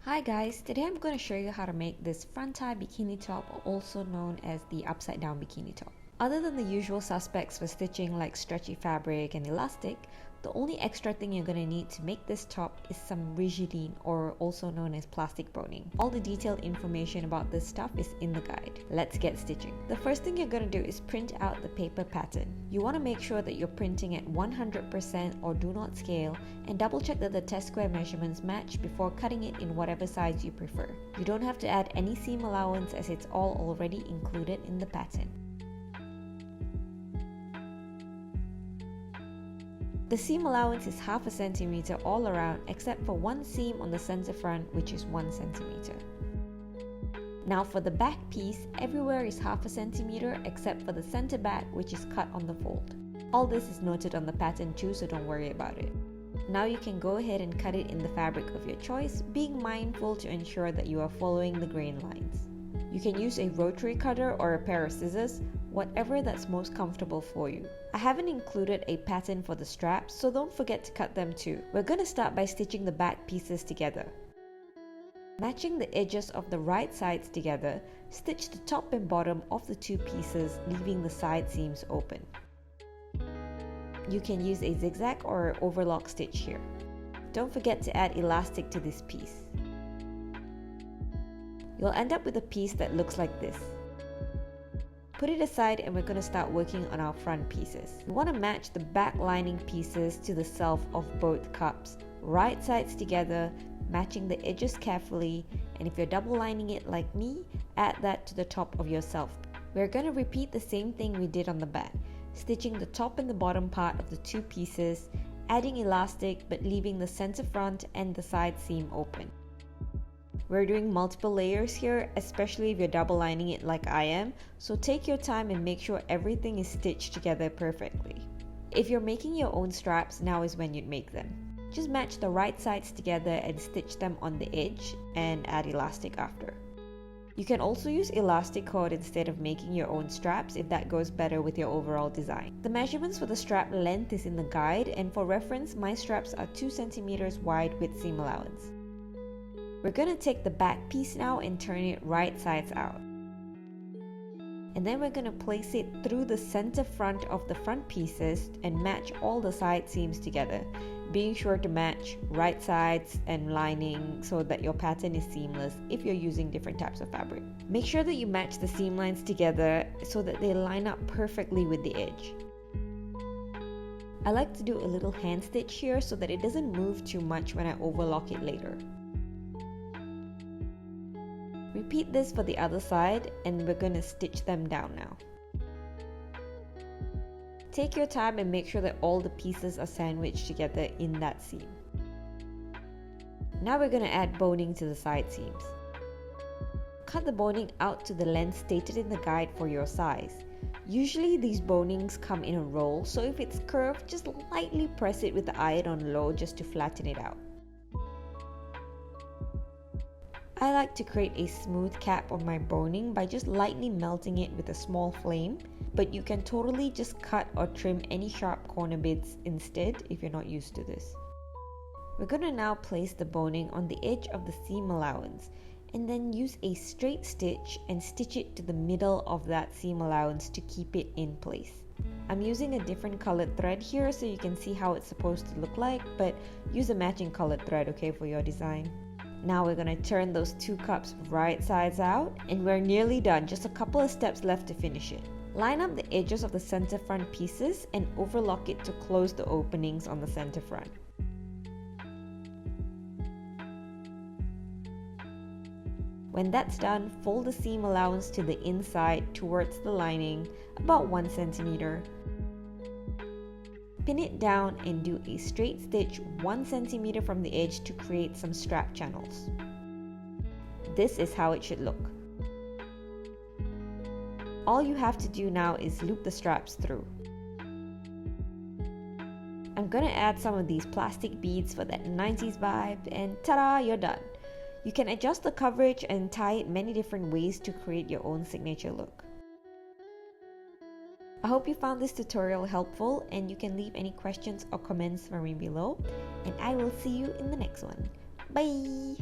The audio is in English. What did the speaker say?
Hi guys, today I'm going to show you how to make this front tie bikini top, also known as the upside down bikini top. Other than the usual suspects for stitching like stretchy fabric and elastic, the only extra thing you're going to need to make this top is some rigiline, or also known as plastic boning. All the detailed information about this stuff is in the guide. Let's get stitching. The first thing you're going to do is print out the paper pattern. You want to make sure that you're printing at 100% or do not scale, and double check that the test square measurements match before cutting it in whatever size you prefer. You don't have to add any seam allowance as it's all already included in the pattern. The seam allowance is half a centimeter all around except for one seam on the center front, which is 1 centimeter. Now for the back piece, everywhere is half a centimeter except for the center back, which is cut on the fold. All this is noted on the pattern too, so don't worry about it. Now you can go ahead and cut it in the fabric of your choice, being mindful to ensure that you are following the grain lines. You can use a rotary cutter or a pair of scissors, whatever that's most comfortable for you. I haven't included a pattern for the straps, so don't forget to cut them too. We're going to start by stitching the back pieces together. Matching the edges of the right sides together, stitch the top and bottom of the two pieces, leaving the side seams open. You can use a zigzag or overlock stitch here. Don't forget to add elastic to this piece. You'll end up with a piece that looks like this. Put it aside and we're going to start working on our front pieces. We want to match the back lining pieces to the self of both cups, right sides together, matching the edges carefully, and if you're double lining it like me, add that to the top of your self. We're going to repeat the same thing we did on the back, stitching the top and the bottom part of the two pieces, adding elastic but leaving the center front and the side seam open. We're doing multiple layers here, especially if you're double lining it like I am, so take your time and make sure everything is stitched together perfectly. If you're making your own straps, now is when you'd make them. Just match the right sides together and stitch them on the edge and add elastic after. You can also use elastic cord instead of making your own straps if that goes better with your overall design. The measurements for the strap length is in the guide, and for reference, my straps are 2 centimeters wide with seam allowance. We're going to take the back piece now and turn it right sides out. And then we're going to place it through the center front of the front pieces and match all the side seams together, being sure to match right sides and lining so that your pattern is seamless if you're using different types of fabric. Make sure that you match the seam lines together so that they line up perfectly with the edge. I like to do a little hand stitch here so that it doesn't move too much when I overlock it later. Repeat this for the other side and we're going to stitch them down now. Take your time and make sure that all the pieces are sandwiched together in that seam. Now we're going to add boning to the side seams. Cut the boning out to the length stated in the guide for your size. Usually these bonings come in a roll, so if it's curved, just lightly press it with the iron on low just to flatten it out. I like to create a smooth cap on my boning by just lightly melting it with a small flame, but you can totally just cut or trim any sharp corner bits instead if you're not used to this. We're going to now place the boning on the edge of the seam allowance and then use a straight stitch and stitch it to the middle of that seam allowance to keep it in place. I'm using a different colored thread here so you can see how it's supposed to look like, but use a matching colored thread, okay, for your design. Now we're going to turn those two cups right sides out and we're nearly done, just a couple of steps left to finish it. Line up the edges of the center front pieces and overlock it to close the openings on the center front. When that's done, fold the seam allowance to the inside towards the lining, about 1 centimeter. Pin it down and do a straight stitch 1 centimeter from the edge to create some strap channels. This is how it should look. All you have to do now is loop the straps through. I'm gonna add some of these plastic beads for that 90s vibe, and ta-da, you're done. You can adjust the coverage and tie it many different ways to create your own signature look. I hope you found this tutorial helpful, and you can leave any questions or comments for me below, and I will see you in the next one. Bye!